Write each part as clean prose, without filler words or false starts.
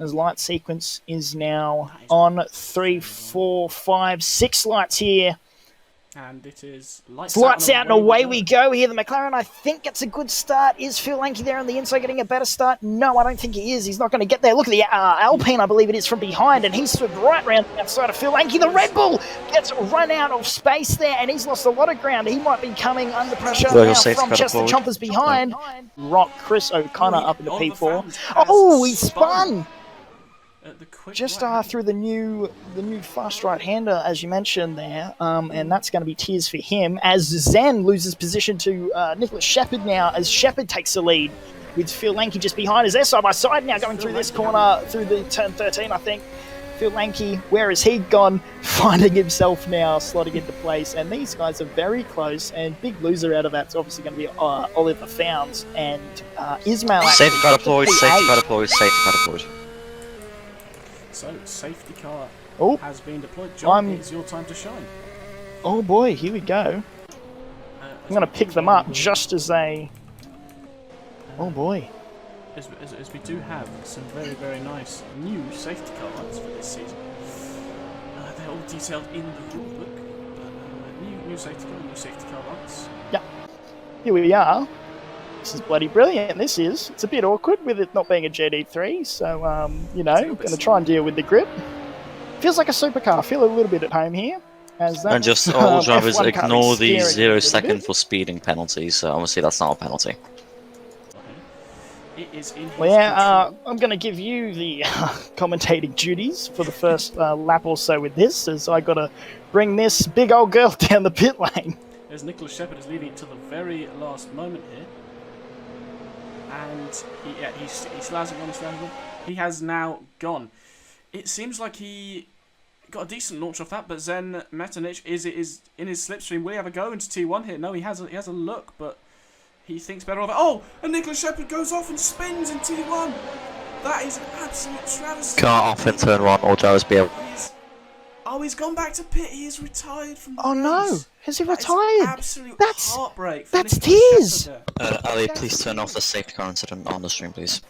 As light sequence is now on 3, 4, 5, 6 lights here. And it is Lights out and away we go here. The McLaren, I think, gets a good start. Is Phil Lanky there on the inside getting a better start? No, I don't think he is. He's not going to get there. Look at the Alpine, I believe it is, from behind, and he's stood right round outside of Phil Lanky. The Red Bull gets run out of space there, and he's lost a lot of ground. He might be coming under pressure now from Chester Chompers behind. Rock Chris O'Connor up into P4. Oh, he spun! Just through the new fast right-hander, as you mentioned there, and that's going to be tears for him, as Zen loses position to Nicholas Shepherd now, as Shepherd takes the lead, with Phil Lanky just behind us. They're side-by-side now, going through this corner, through the turn 13, I think. Phil Lanky, where has he gone? Finding himself now, slotting into place, and these guys are very close, and big loser out of that's obviously going to be Oliver Founds, and Ismail... Safety car deployed, safety car deployed, safety car deployed. So, safety car has been deployed. John, it's your time to shine. Oh boy, here we go. I'm going to pick them up just as they... Oh boy. As we do have some very, very nice new safety car lights for this season. They're all detailed in the rulebook. New safety car lights. Yeah. Here we are. This is bloody brilliant, this is. It's a bit awkward with it not being a GD3, so, you know, going to try and deal with the grip. Feels like a supercar. Feel a little bit at home here. And just all drivers ignore the 0-second for speeding penalty, so obviously that's not a penalty. Well, yeah, I'm going to give you the commentating duties for the first lap or so with this, as I got to bring this big old girl down the pit lane. As Nicholas Shepherd is leading it to the very last moment here. And he still hasn't gone. He has now gone. It seems like he got a decent launch off that, but Zen Metanich is in his slipstream. Will he have a go into T1 here? No, he has a look, but he thinks better of it. Oh, and Nicholas Shepherd goes off and spins in T1. That is an absolute travesty. Car off in turn 1, all drivers be able. Oh, he's gone back to pit. He is retired from the race. Oh no, has he retired? Absolute heartbreak. That's tears. Ali, please turn off the safety car incident on the stream, please.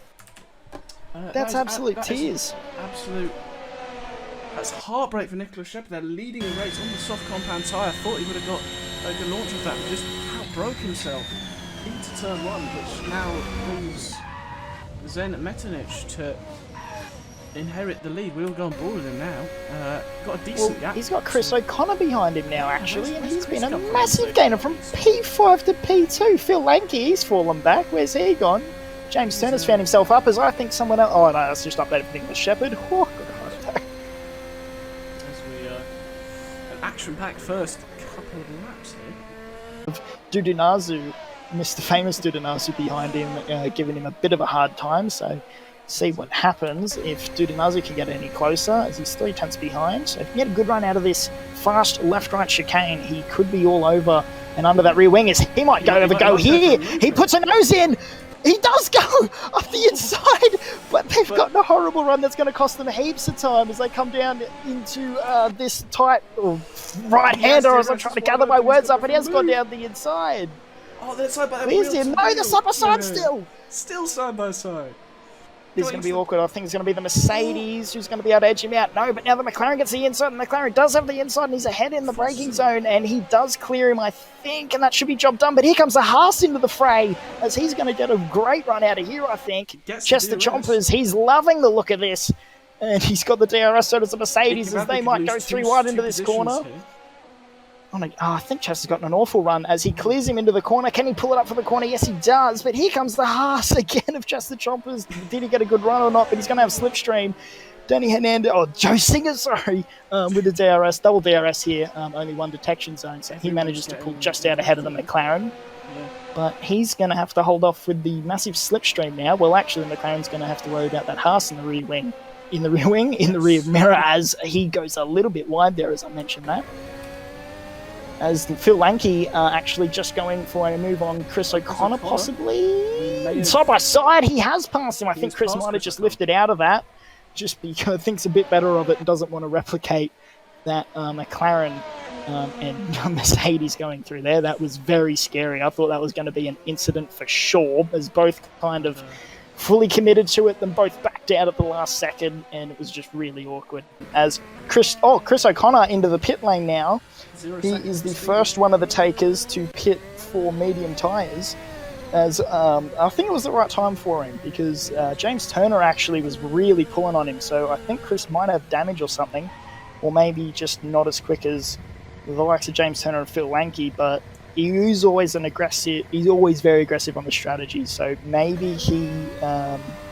That's absolute tears. That's heartbreak for Nicholas Shepherd. They're leading the race on the soft compound tyre. Thought he would have got a good launch of that, but just outbroke himself into turn 1, which now leaves Zen Metanich to inherit the lead. We'll go on board with him now. Got a decent gap. He's got Chris O'Connor behind him now, actually, and he's been a massive gainer from P5 to P2. Phil Lanky, he's fallen back. Where's he gone? James Turner's found himself up, as I think someone else... Oh, no, that's just updated for Nicholas Shepherd. Oh, got a heart attack. As we, an action-packed first couple of laps here. Dudunazu, Mr. Famous Dudunazu behind him, giving him a bit of a hard time, so see what happens if Dudunazu can get any closer, as he's 3 tenths behind. So if he get a good run out of this fast left-right chicane, he could be all over and under that rear wing. As he might go here. He puts a nose in. He does go up the inside, but they've got a horrible run that's going to cost them heaps of time as they come down into this tight right-hander, as I'm trying to gather my words up, and he has gone down the inside. Oh, they're side by side. No, they're side by side still. Still side by side. This is going to be awkward. I think it's going to be the Mercedes who's going to be able to edge him out. No, but now the McLaren gets the inside, and the McLaren does have the inside, and he's ahead in the braking zone, and he does clear him, I think, and that should be job done. But here comes the Haas into the fray, as he's going to get a great run out of here, I think. Chester Chompers, he's loving the look of this, and he's got the DRS, so does the Mercedes, as they might go 3 wide into this corner. I think Chester's gotten an awful run as he clears him into the corner. Can he pull it up for the corner? Yes, he does. But here comes the Haas again of Chester Chompers. Did he get a good run or not? But he's going to have slipstream. Danny Hernandez, Joe Singer, sorry, with the DRS, double DRS here, only 1 detection zone. So he manages to pull just out ahead of the McLaren. But he's going to have to hold off with the massive slipstream now. Well, actually, the McLaren's going to have to worry about that Haas in the rear wing. In the rear mirror, as he goes a little bit wide there, as I mentioned that. As Phil Lanky actually just going for a move on Chris O'Connor, possibly. Side by side, he has passed him. I think Chris might have just lifted out of that, just because thinks a bit better of it and doesn't want to replicate that McLaren and Mercedes going through there. That was very scary. I thought that was going to be an incident for sure, as both kind of fully committed to it, then both backed out at the last second, and it was just really awkward. As Chris O'Connor into the pit lane now. He is the first one of the takers to pit for medium tyres, as I think it was the right time for him, because James Turner actually was really pulling on him, so I think Chris might have damage or something, or maybe just not as quick as the likes of James Turner and Phil Lanky, but he's always very aggressive on the strategy, so maybe he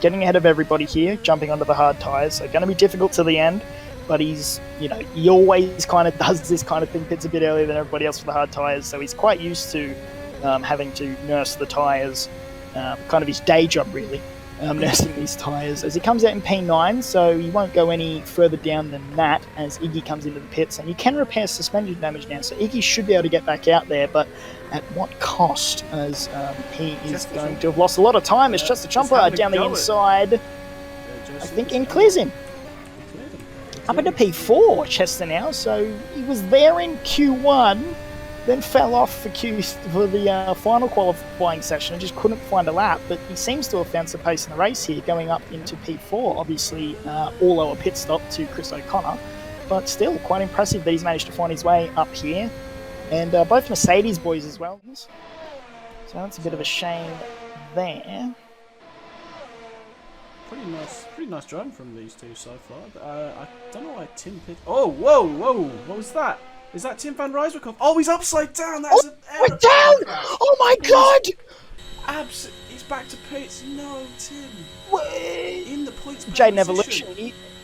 getting ahead of everybody here, jumping onto the hard tyres, so going to be difficult to the end, but he's, he always kind of does this kind of thing, pits a bit earlier than everybody else with the hard tyres, so he's quite used to having to nurse the tyres, kind of his day job really, nursing these tyres, as he comes out in P9, so he won't go any further down than that as Iggy comes into the pits, and you can repair suspension damage now, so Iggy should be able to get back out there, but at what cost, as he is going to have lost a lot of time. It's just a Chomper down the inside, I think, and clears him. Up into P4, Chester now, so he was there in Q1, then fell off for the final qualifying session and just couldn't find a lap, but he seems to have found some pace in the race here, going up into P4, obviously all lower pit stop to Chris O'Connor, but still quite impressive that he's managed to find his way up here, and both Mercedes boys as well, so that's a bit of a shame there. Pretty nice driving from these two so far. I don't know why Tim pit. Oh, whoa! What was that? Is that Tim van Rijswijk? Oh, he's upside down. That's an error. We're down! Oh my god! He's back to pits. No, Tim. In the points. Jaden Evolution.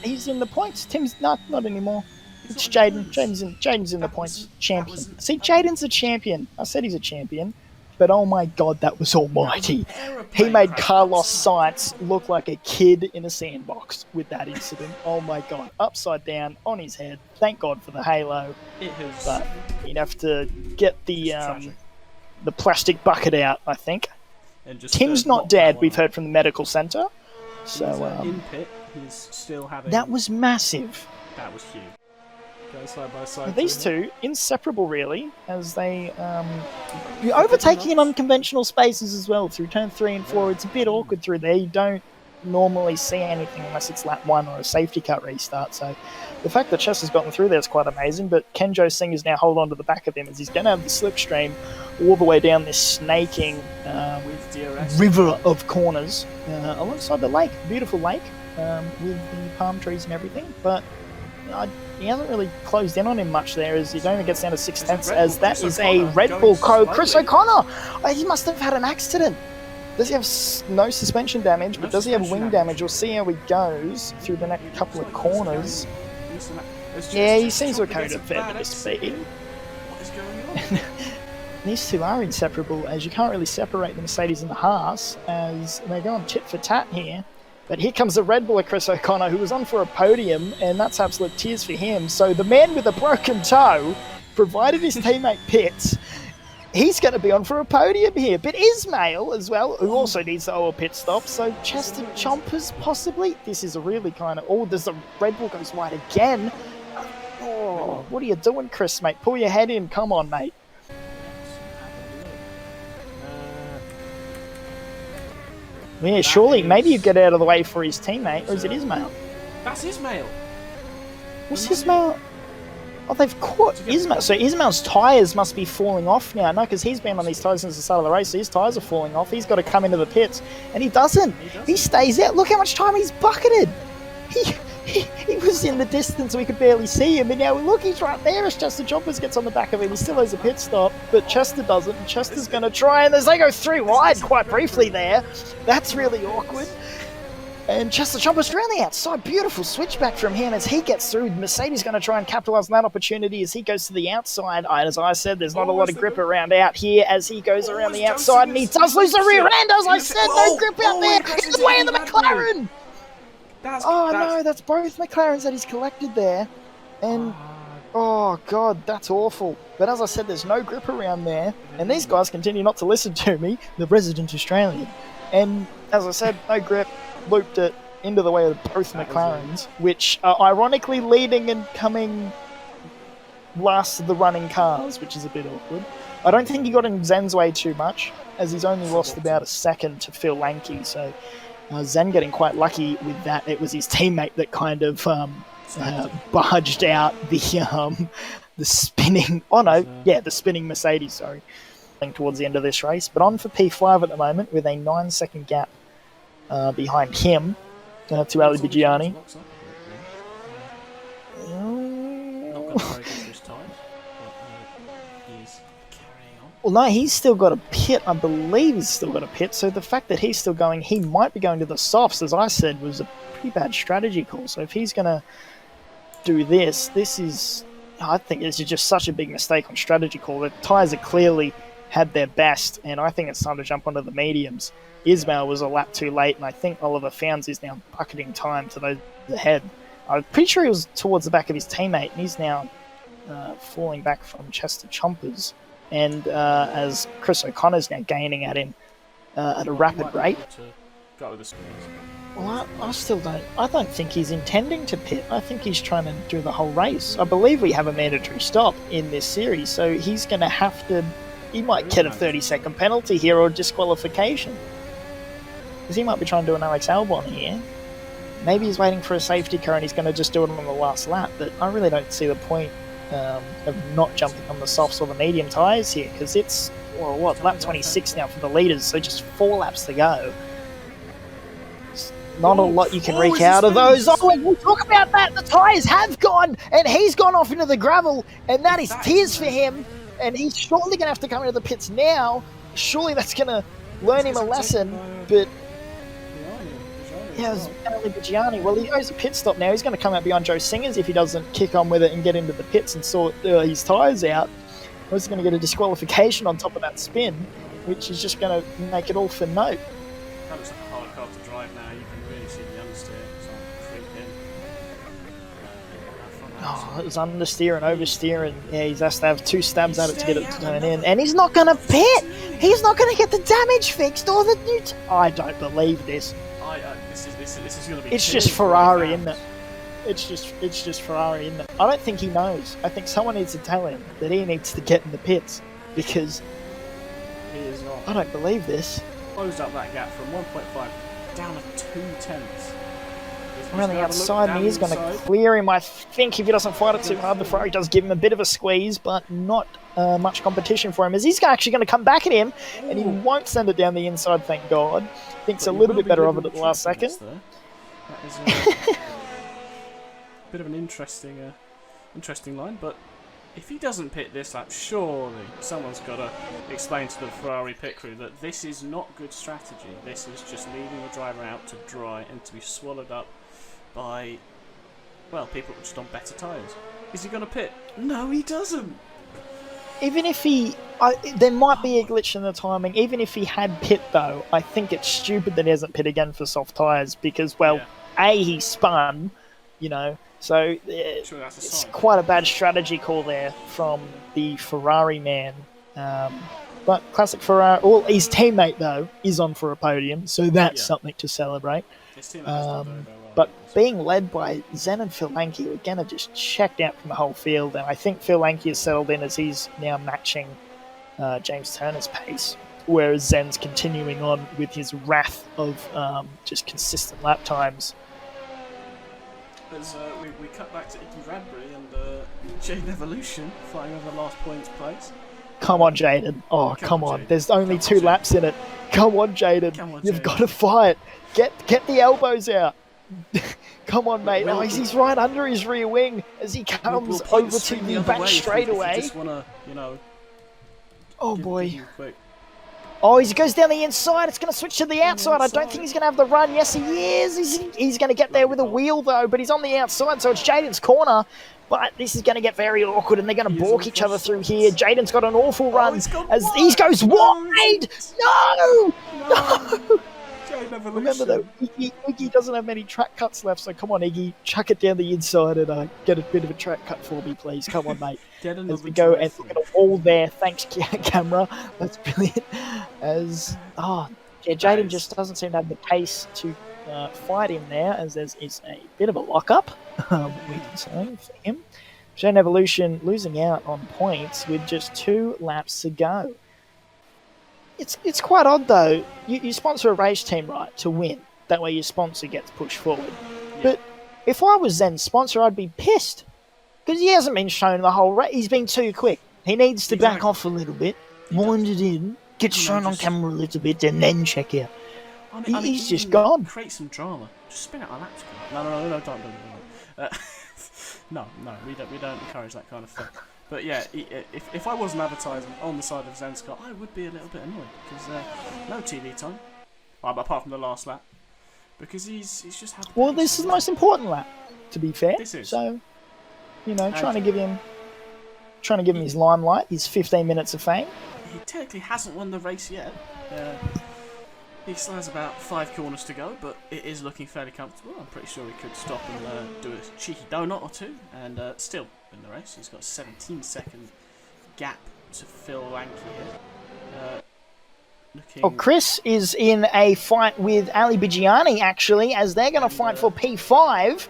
He's in the points. Tim's not anymore. It's Jaden. Jaden's in the points. Champion. See, Jaden's a champion. I said he's a champion. But oh my god, that was almighty. He made Carlos Sainz look like a kid in a sandbox with that incident. Oh my god. Upside down, on his head. Thank god for the halo. But he'd have to get the plastic bucket out, I think. And just Tim's not dead, we've heard from the medical centre. So, in pit, he's still having... That was massive. That was huge. Go side by side. These two, inseparable really, as they you're overtaking in unconventional spaces as well through turn 3 and 4. It's a bit awkward through there. You don't normally see anything unless it's lap 1 or a safety car restart. So the fact that Chester's gotten through there is quite amazing, but Kenjo Singh is now hold on to the back of him as he's going to have the slipstream all the way down this snaking river of corners alongside the lake. Beautiful lake with the palm trees and everything, but he hasn't really closed in on him much there, as he only gets down to 6/10, as that is a Red Bull Co. Chris O'Connor! He must have had an accident. Does he have no suspension damage, but does he have wing damage? We'll see how he goes through the next couple of corners. Yeah, he seems to have carried a fair bit of speed. What is going on? These two are inseparable, as you can't really separate the Mercedes and the Haas, as they go on tit for tat here. But here comes the Red Bull, Chris O'Connor, who was on for a podium, and that's absolute tears for him. So the man with a broken toe, provided his teammate pits, he's going to be on for a podium here. But Ismail as well, who also needs the oil pit stop. So Chester Chompers possibly. This is a really kind of... Oh, there's the Red Bull goes wide again. Oh, what are you doing, Chris, mate? Pull your head in. Come on, mate. Yeah, surely, maybe you get out of the way for his teammate, or is it Ismail? That's Ismail. What's Ismail? Oh, they've caught Ismail. So Ismail's tyres must be falling off now. No, because he's been on these tyres since the start of the race, so his tyres are falling off. He's got to come into the pits, and he doesn't. He stays out. Look how much time he's bucketed. He was in the distance, we could barely see him, and now look, he's right there as Chester Chompers gets on the back of him. He still has a pit stop, but Chester doesn't, and Chester's going to try, and as they go 3 wide quite briefly there, that's really awkward. And Chester Chompers around the outside, beautiful switchback from him as he gets through. Mercedes going to try and capitalise on that opportunity as he goes to the outside. As I said, there's not a lot of grip around out here as he goes around the outside, and he does lose the rear end, as I said, no grip out there, in the way of the McLaren! No, that's both McLarens that he's collected there. And, oh god, that's awful. But as I said, there's no grip around there. And these guys continue not to listen to me, the resident Australian. And, as I said, no grip, looped it into the way of both McLarens, which are ironically leading and coming last of the running cars, which is a bit awkward. I don't think he got in Zen's way too much, as he's only lost about a second to Phil Lanky, so... Zen getting quite lucky with that. It was his teammate that kind of barged out the spinning. Oh no, yeah, the spinning Mercedes. Sorry, towards the end of this race. But on for P5 at the moment with a 9-second gap behind him to Ali Bigiani. Well, no, he's still got a pit. I believe he's still got a pit. So the fact that he's still going, he might be going to the softs, as I said, was a pretty bad strategy call. So if he's going to do this, I think this is just such a big mistake on strategy call. The tyres are clearly had their best, and I think it's time to jump onto the mediums. Ismail was a lap too late, and I think Oliver Founds is now bucketing time to those ahead. I'm pretty sure he was towards the back of his teammate, and he's now falling back from Chester Chompers. And as Chris O'Connor's now gaining at him at a rapid rate. Well, I don't think he's intending to pit. I think he's trying to do the whole race. I believe we have a mandatory stop in this series, so he's going to have to... He might get a 30-second penalty here or disqualification. Because he might be trying to do an Alex Albon here. Maybe he's waiting for a safety car and he's going to just do it on the last lap, but I really don't see the point of not jumping on the softs or the medium tyres here, because it's, well, what, lap 26 now for the leaders, so just 4 laps to go. There's not a lot you can wreak out of those. Oh, we'll talk about that. The tyres have gone, and he's gone off into the gravel, and that is tears for him, and he's surely going to have to come into the pits now. Surely that's going to learn him a lesson, but... Yeah, it was Ali Bigiani. Well, he owes a pit stop now. He's going to come out behind Joe Singers if he doesn't kick on with it and get into the pits and sort his tyres out. He's going to get a disqualification on top of that spin, which is just going to make it all for naught. That looks like a hard car to drive now. You can really see the understeer. It's on creep in. Oh, it was understeer and oversteer, and yeah, he has to have 2 stabs at it to get it to turn in. And he's not going to pit! He's not going to get the damage fixed or the new... I don't believe this. This is going to be... It's just Ferrari, isn't it? It's just Ferrari, isn't it? I don't think he knows. I think someone needs to tell him that he needs to get in the pits, because he is not. I don't believe this. Closed up that gap from 1.5 down to 2/10. Around the outside, and he's going to clear him, I think, if he doesn't fight it too hard. The Ferrari does give him a bit of a squeeze, but not much competition for him, as he's actually going to come back at him, and he won't send it down the inside, thank God. Thinks a little bit better of it at the last second. That is a bit of an interesting line, but if he doesn't pit this lap, surely someone's got to explain to the Ferrari pit crew that this is not good strategy. This is just leaving the driver out to dry and to be swallowed up by, well, people just on better tyres. Is he going to pit? No, he doesn't. Even if he... there might be a glitch in the timing. Even if he had pit, though, I think it's stupid that he hasn't pit again for soft tyres, because, well, A, he spun, you know, so it's quite a bad strategy call there from the Ferrari man. But classic Ferrari... Well, his teammate, though, is on for a podium, so that's something to celebrate. But being led by Zen and Phil Lanke, who again have just checked out from the whole field, and I think Phil Lanke has settled in as he's now matching James Turner's pace, whereas Zen's continuing on with his wrath of just consistent lap times. As we cut back to Icky Bradbury and Jaden Evolution flying over last points place. Come on, Jaden. Oh, come on. There's only 2 laps in it. Come on, Jaden. You've got to fight. Get the elbows out. Come on, mate. Oh, he's right under his rear wing as he comes over to the back straightaway. Just wanna, you know, oh, boy. Oh, he goes down the inside. It's going to switch to the outside. I don't think he's going to have the run. Yes, he is. He's going to get there with a wheel, though, but he's on the outside, so it's Jaden's corner. But this is going to get very awkward, and they're going to balk each other through here. Jaden's got an awful run as he goes wide. No! No! Remember, though, Iggy doesn't have many track cuts left, so come on, Iggy, chuck it down the inside and get a bit of a track cut for me, please. Come on, mate. As we go and look at a wall there. Thanks, camera. That's brilliant. Jaden just doesn't seem to have the pace to fight him there, as there's a bit of a lock-up, we can say, for him. Jaden Evolution losing out on points with just 2 laps to go. It's quite odd, though. You sponsor a race team, right, to win. That way your sponsor gets pushed forward. Yeah. But if I was Zen's sponsor, I'd be pissed. Because he hasn't been shown the whole race. He's been too quick. He needs to back off a little bit, wind it in, get shown on camera a little bit, and then check out. I mean, He's just gone. Create some drama. Just spin out a lap car. No, don't. No, we don't encourage that kind of thing. But yeah, if I wasn't advertising on the side of Zen's car, I would be a little bit annoyed because no TV time, apart from the last lap, because he's just had. Well, this is the most important lap, to be fair. This is. So, you know, trying to give him his limelight, his 15 minutes of fame. He technically hasn't won the race yet. He still has about 5 corners to go, but it is looking fairly comfortable. I'm pretty sure he could stop and do a cheeky donut or two, and still in the race. He's got a 17-second gap to Phil Lanky here. Chris is in a fight with Ali Bigiani, actually, as they're going to fight for P5.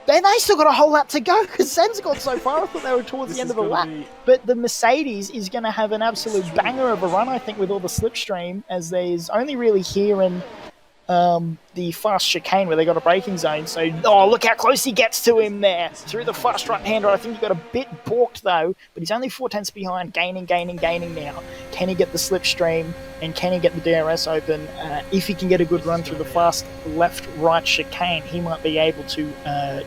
They still got a whole lap to go because Zen's got so far. I thought they were towards the end of the lap. But the Mercedes is going to have an absolute banger of a run, I think, with all the slipstream, as there's only really here in the fast chicane where they got a braking zone. So, look how close he gets to him there through the fast right-hander. I think he got a bit balked, though, but he's only 4/10 behind, gaining now. Can he get the slipstream, and can he get the DRS open? If he can get a good run through the fast left-right chicane, he might be able to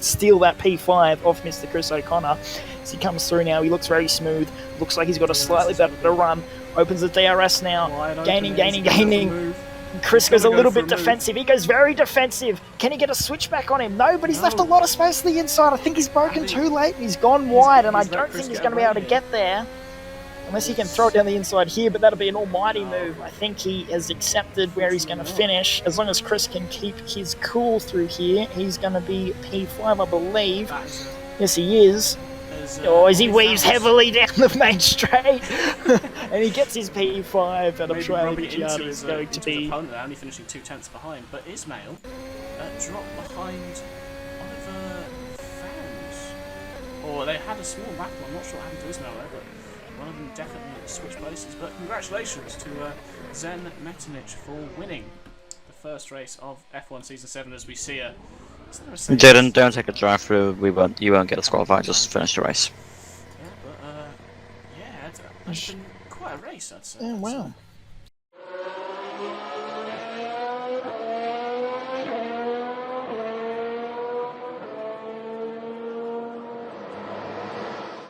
steal that P5 off Mr. Chris O'Connor. As he comes through now, he looks very smooth. Looks like he's got a slightly better run. Opens the DRS now. Gaining. Chris goes a little bit defensive. He goes very defensive. Can he get a switchback on him? No, but he's left a lot of space to the inside. I think he's broken too late. He's gone wide, and I don't think he's going to be able to get there. Unless he can throw it down the inside here, but that'll be an almighty move. I think he has accepted where he's going to finish. As long as Chris can keep his cool through here, he's going to be P5, I believe. Yes, he is. As he weaves heavily down the main straight. And he gets his P5, and I'm sure Ali Bigiani is going to be... only finishing 2/10 behind, but Ismail dropped behind Oliver Fowles. Or they had a small battle, I'm not sure what happened to Ismail there, but one of them definitely switched places. But congratulations to Zen Metanich for winning the first race of F1 Season 7 as we see a... Jaden, don't take a drive through. You won't get disqualified. Just finish the race. Yeah, but it's been quite a race, I'd say. Oh, wow.